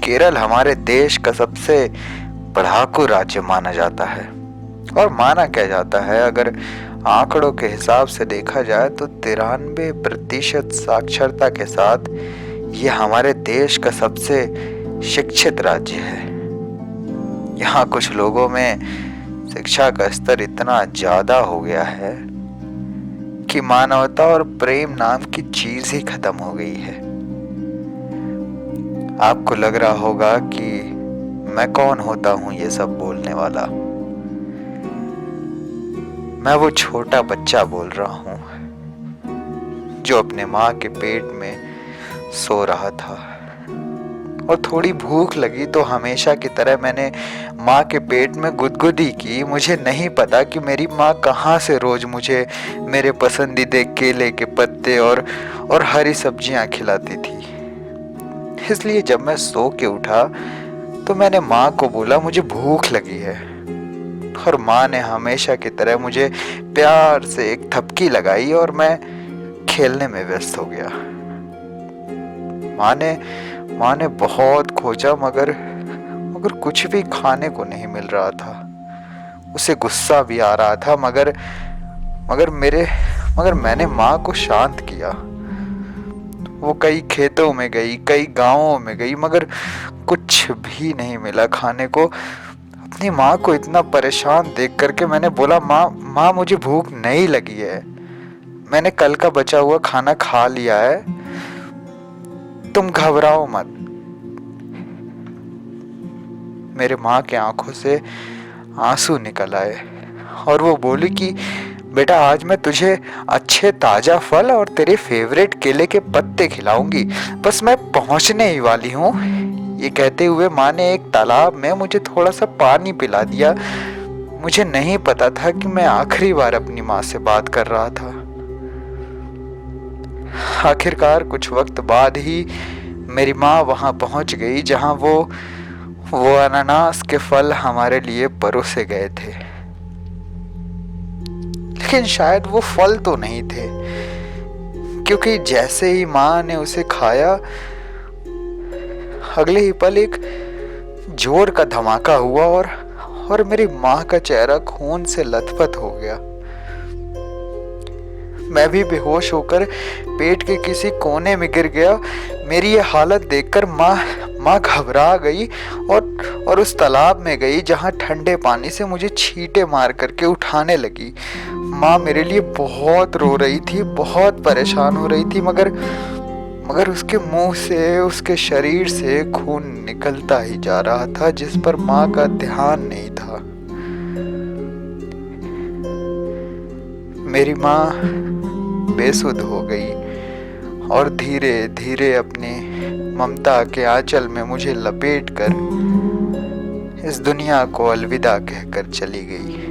केरल हमारे देश का सबसे पढ़ाकू राज्य माना जाता है। और माना क्या जाता है, अगर आंकड़ों के हिसाब से देखा जाए तो 93% साक्षरता के साथ ये हमारे देश का सबसे शिक्षित राज्य है। यहाँ कुछ लोगों में शिक्षा का स्तर इतना ज्यादा हो गया है कि मानवता और प्रेम नाम की चीज ही खत्म हो गई है। आपको लग रहा होगा कि मैं कौन होता हूँ ये सब बोलने वाला। मैं वो छोटा बच्चा बोल रहा हूँ जो अपने माँ के पेट में सो रहा था और थोड़ी भूख लगी तो हमेशा की तरह मैंने माँ के पेट में गुदगुदी की। मुझे नहीं पता कि मेरी माँ कहाँ से रोज मुझे मेरे पसंदीदे केले के पत्ते और हरी सब्जियाँ खिलाती थी। इसलिए जब मैं सो के उठा तो मैंने माँ को बोला मुझे भूख लगी है, और माँ ने हमेशा की तरह मुझे प्यार से एक थपकी लगाई और मैं खेलने में व्यस्त हो गया। माँ ने बहुत खोजा मगर कुछ भी खाने को नहीं मिल रहा था। उसे गुस्सा भी आ रहा था मगर मैंने माँ को शांत किया। वो कई खेतों में गई, कई गांवों में गई, मगर कुछ भी नहीं मिला खाने को। अपनी माँ को इतना परेशान देख करके मैंने बोला, माँ मुझे भूख नहीं लगी है, मैंने कल का बचा हुआ खाना खा लिया है, तुम घबराओ मत। मेरे माँ के आंखों से आंसू निकल आए और वो बोली कि बेटा आज मैं तुझे अच्छे ताजा फल और तेरे फेवरेट केले के पत्ते खिलाऊंगी, बस मैं पहुंचने ही वाली हूँ। ये कहते हुए माँ ने एक तालाब में मुझे थोड़ा सा पानी पिला दिया। मुझे नहीं पता था कि मैं आखिरी बार अपनी माँ से बात कर रहा था। आखिरकार कुछ वक्त बाद ही मेरी माँ वहां पहुंच गई जहां वो अनानास के फल हमारे लिए परोसे गए थे। लेकिन शायद वो फल तो नहीं थे, क्योंकि जैसे ही माँ ने उसे खाया अगले ही पल एक जोर का धमाका हुआ और मेरी माँ का चेहरा खून से लथपथ हो गया। मैं भी बेहोश होकर पेट के किसी कोने में गिर गया। मेरी ये हालत देखकर माँ घबरा गई और उस तालाब में गई जहाँ ठंडे पानी से मुझे छींटे मार करके उठाने लगी। माँ मेरे लिए बहुत रो रही थी, बहुत परेशान हो रही थी, मगर उसके मुंह से, उसके शरीर से खून निकलता ही जा रहा था जिस पर माँ का ध्यान नहीं था। मेरी माँ बेसुध हो गई और धीरे धीरे अपने ममता के आंचल में मुझे लपेटकर इस दुनिया को अलविदा कहकर चली गई।